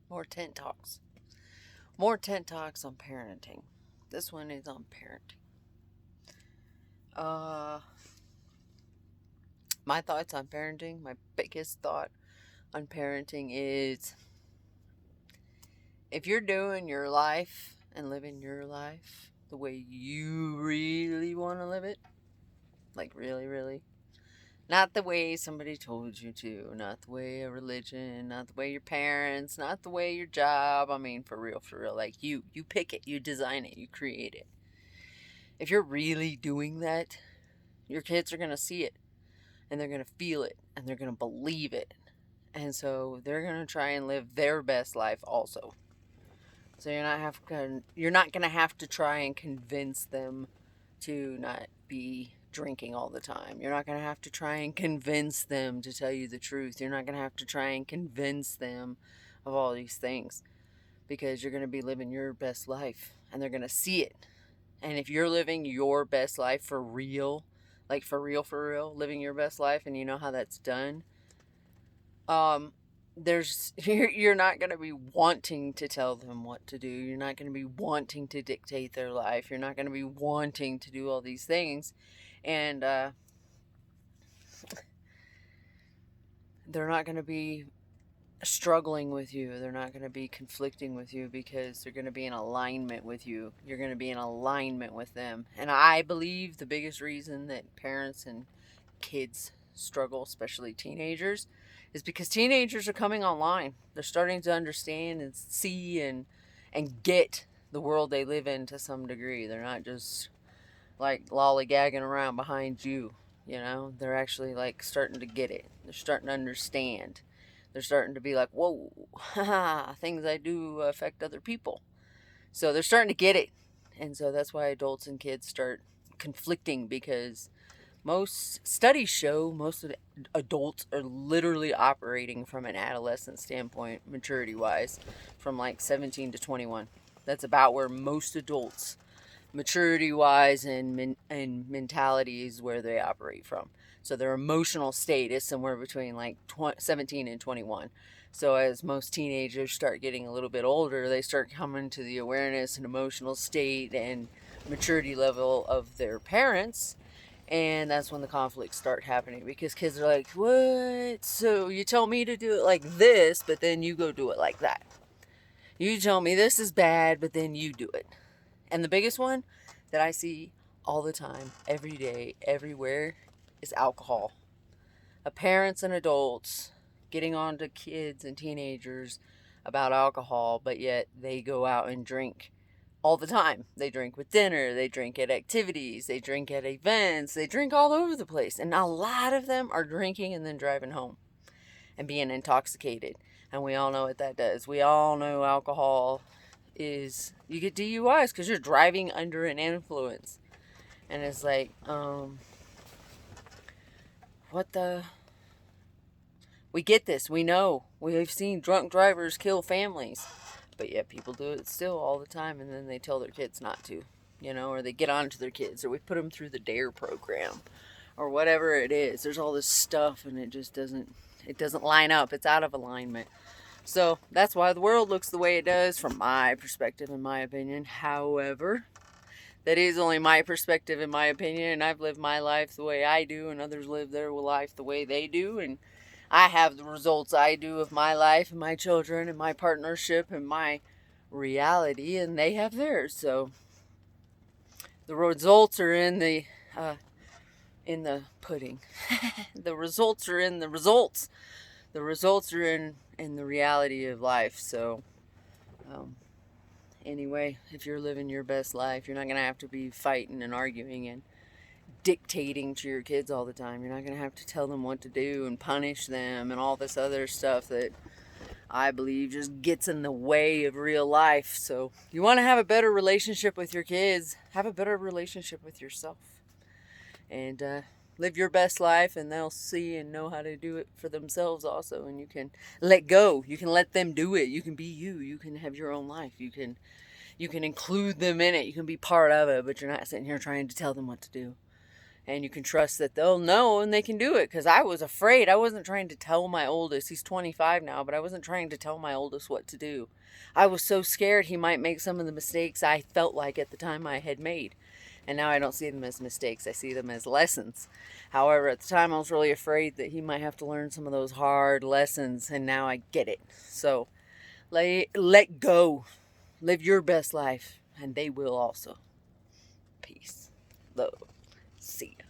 More tent talks. More tent talks on parenting. This one is on parenting. Uh, my thoughts on parenting, my biggest thought on parenting is if you're doing your life and living your life the way you really want to live it, like really, really, not the way somebody told you to, not the way a religion, not the way your parents, not the way your job. I mean, for real. Like you pick it, you design it, you create it. If you're really doing that, your kids are going to see it and they're going to feel it and they're going to believe it. And so they're going to try and live their best life also. So you're not going to have to try and convince them to not be drinking all the time. You're not going to have to try and convince them to tell you the truth. You're not going to have to try and convince them of all these things because you're going to be living your best life and they're going to see it. And if you're living your best life for real, like for real, living your best life and you know how that's done, you're not going to be wanting to tell them what to do. You're not going to be wanting to dictate their life. You're not going to be wanting to do all these things. And they're not going to be struggling with you. They're not going to be conflicting with you because they're going to be in alignment with you. You're going to be in alignment with them. And I believe the biggest reason that parents and kids struggle, especially teenagers, is because teenagers are coming online. They're starting to understand and see and get the world they live in to some degree. They're not just like lollygagging around behind you, you know? They're actually like starting to get it. They're starting to understand. They're starting to be like, whoa, haha, things I do affect other people. So they're starting to get it. And so that's why adults and kids start conflicting because most studies show most of the adults are literally operating from an adolescent standpoint, maturity wise, from like 17 to 21. That's about where most adults, maturity wise and mentality, is where they operate from. So their emotional state is somewhere between like 17 and 21. So as most teenagers start getting a little bit older, they start coming to the awareness and emotional state and maturity level of their parents, and that's when the conflicts start happening because kids are like, what? So you tell me to do it like this, but then you go do it like that. You tell me this is bad, but then you do it. And the biggest one that I see all the time, every day, everywhere, is alcohol. Parents and adults getting on to kids and teenagers about alcohol, but yet they go out and drink all the time. They drink with dinner, they drink at activities, they drink at events, they drink all over the place. And a lot of them are drinking and then driving home and being intoxicated. And we all know what that does. We all know alcohol is, you get DUIs because you're driving under an influence. And it's like, what the? We get this. We know. We've seen drunk drivers kill families. But yet people do it still all the time, and then they tell their kids not to, you know, or they get on to their kids, or we put them through the DARE program, or whatever it is. There's all this stuff, and it doesn't line up. It's out of alignment. So that's why the world looks the way it does from my perspective, in my opinion. However, that is only my perspective, in my opinion, and I've lived my life the way I do, and others live their life the way they do, and I have the results I do of my life and my children and my partnership and my reality, and they have theirs. So the results are in the pudding. The results are in the results. The results are in the reality of life. So um, anyway, if you're living your best life, you're not gonna have to be fighting and arguing and dictating to your kids all the time. You're not going to have to tell them what to do and punish them and all this other stuff that I believe just gets in the way of real life. So, you want to have a better relationship with your kids, have a better relationship with yourself, and live your best life, and they'll see and know how to do it for themselves also. And you can let go. You can let them do it. You can be you. You can have your own life. You can include them in it. You can be part of it, but you're not sitting here trying to tell them what to do. And you can trust that they'll know and they can do it. Because I was afraid. I wasn't trying to tell my oldest. He's 25 now, but I wasn't trying to tell my oldest what to do. I was so scared he might make some of the mistakes I felt like at the time I had made. And now I don't see them as mistakes. I see them as lessons. However, at the time I was really afraid that he might have to learn some of those hard lessons. And now I get it. So let go. Live your best life. And they will also. Peace. Love. See ya.